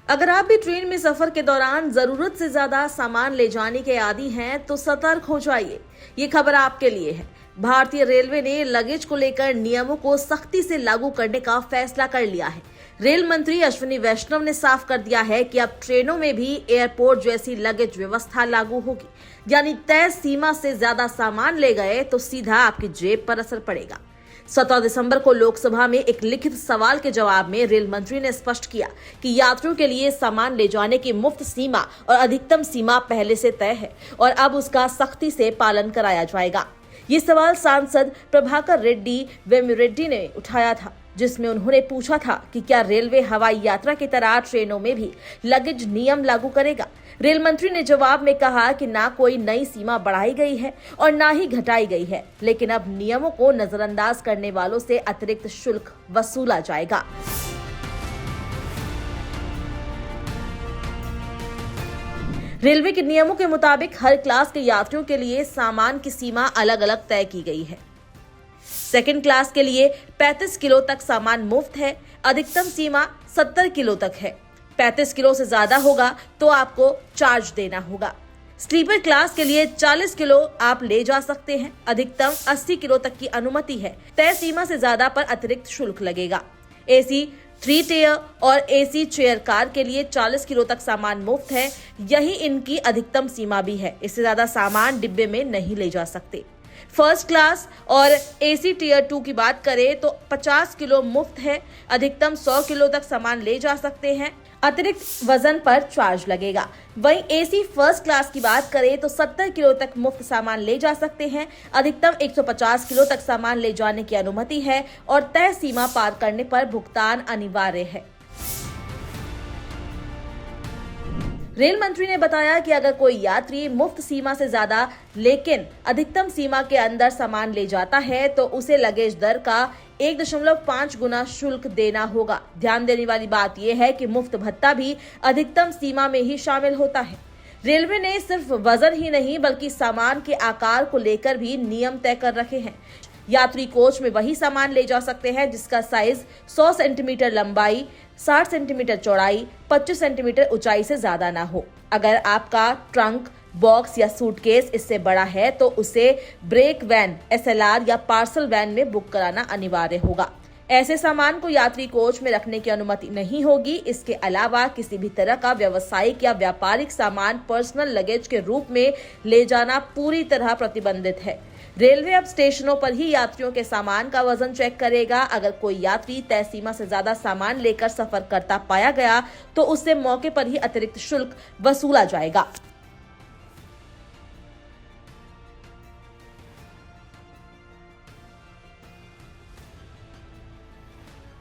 अगर आप भी ट्रेन में सफर के दौरान जरूरत से ज्यादा सामान ले जाने के आदी हैं तो सतर्क हो जाइए। ये खबर आपके लिए है। भारतीय रेलवे ने लगेज को लेकर नियमों को सख्ती से लागू करने का फैसला कर लिया है। रेल मंत्री अश्विनी वैष्णव ने साफ कर दिया है कि अब ट्रेनों में भी एयरपोर्ट जैसी लगेज व्यवस्था लागू होगी, यानी तय सीमा से ज्यादा सामान ले गए तो सीधा आपकी जेब पर असर पड़ेगा। 17 दिसंबर को लोकसभा में एक लिखित सवाल के जवाब में रेल मंत्री ने स्पष्ट किया कि यात्रियों के लिए सामान ले जाने की मुफ्त सीमा और अधिकतम सीमा पहले से तय है और अब उसका सख्ती से पालन कराया जाएगा। ये सवाल सांसद प्रभाकर रेड्डी वेमिरेड्डी ने उठाया था, जिसमें उन्होंने पूछा था कि क्या रेलवे हवाई यात्रा की तरह ट्रेनों में भी लगेज नियम लागू करेगा। रेल मंत्री ने जवाब में कहा कि ना कोई नई सीमा बढ़ाई गई है और ना ही घटाई गई है, लेकिन अब नियमों को नजरअंदाज करने वालों से अतिरिक्त शुल्क वसूला जाएगा। रेलवे के नियमों के मुताबिक हर क्लास के यात्रियों के लिए सामान की सीमा अलग अलग तय की गई है। सेकंड क्लास के लिए 35 किलो तक सामान मुफ्त है। अधिकतम सीमा 70 किलो तक है। 35 किलो से ज्यादा होगा तो आपको चार्ज देना होगा। स्लीपर क्लास के लिए 40 किलो आप ले जा सकते हैं। अधिकतम 80 किलो तक की अनुमति है। तय सीमा से ज्यादा पर अतिरिक्त शुल्क लगेगा। एसी 3 टियर और एसी चेयर कार के लिए 40 किलो तक सामान मुफ्त है। यही इनकी अधिकतम सीमा भी है। इससे ज्यादा सामान डिब्बे में नहीं ले जा सकते। फर्स्ट क्लास और एसी टियर 2 की बात करें तो 50 किलो मुफ्त है। अधिकतम 100 किलो तक सामान ले जा सकते हैं। अतिरिक्त वजन पर चार्ज लगेगा। वहीं एसी फर्स्ट क्लास की बात करें तो 70 किलो तक मुफ्त सामान ले जा सकते हैं। अधिकतम 150 किलो तक सामान ले जाने की अनुमति है और तय सीमा पार करने पर भुगतान अनिवार्य है। रेल मंत्री ने बताया कि अगर कोई यात्री मुफ्त सीमा से ज्यादा लेकिन अधिकतम सीमा के अंदर सामान ले जाता है तो उसे लगेज दर का 1.5 गुना शुल्क देना होगा। ध्यान देने वाली बात यह है कि मुफ्त भत्ता भी अधिकतम सीमा में ही शामिल होता है। रेलवे ने सिर्फ वजन ही नहीं बल्कि सामान के आकार को लेकर भी नियम तय कर रखे हैं। यात्री कोच में वही सामान ले जा सकते हैं जिसका साइज 100 सेंटीमीटर लंबाई, 60 सेंटीमीटर चौड़ाई, 25 सेंटीमीटर ऊंचाई से ज्यादा ना हो। अगर आपका ट्रंक, बॉक्स या सूटकेस इससे बड़ा है तो उसे ब्रेक वैन, SLR या पार्सल वैन में बुक कराना अनिवार्य होगा। ऐसे सामान को यात्री कोच में रखने की अनुमति नहीं होगी। इसके अलावा किसी भी तरह का व्यावसायिक या व्यापारिक सामान पर्सनल लगेज के रूप में ले जाना पूरी तरह प्रतिबंधित है। रेलवे अब स्टेशनों पर ही यात्रियों के सामान का वजन चेक करेगा। अगर कोई यात्री तय सीमा से ज्यादा सामान लेकर सफर करता पाया गया तो उससे मौके पर ही अतिरिक्त शुल्क वसूला जाएगा।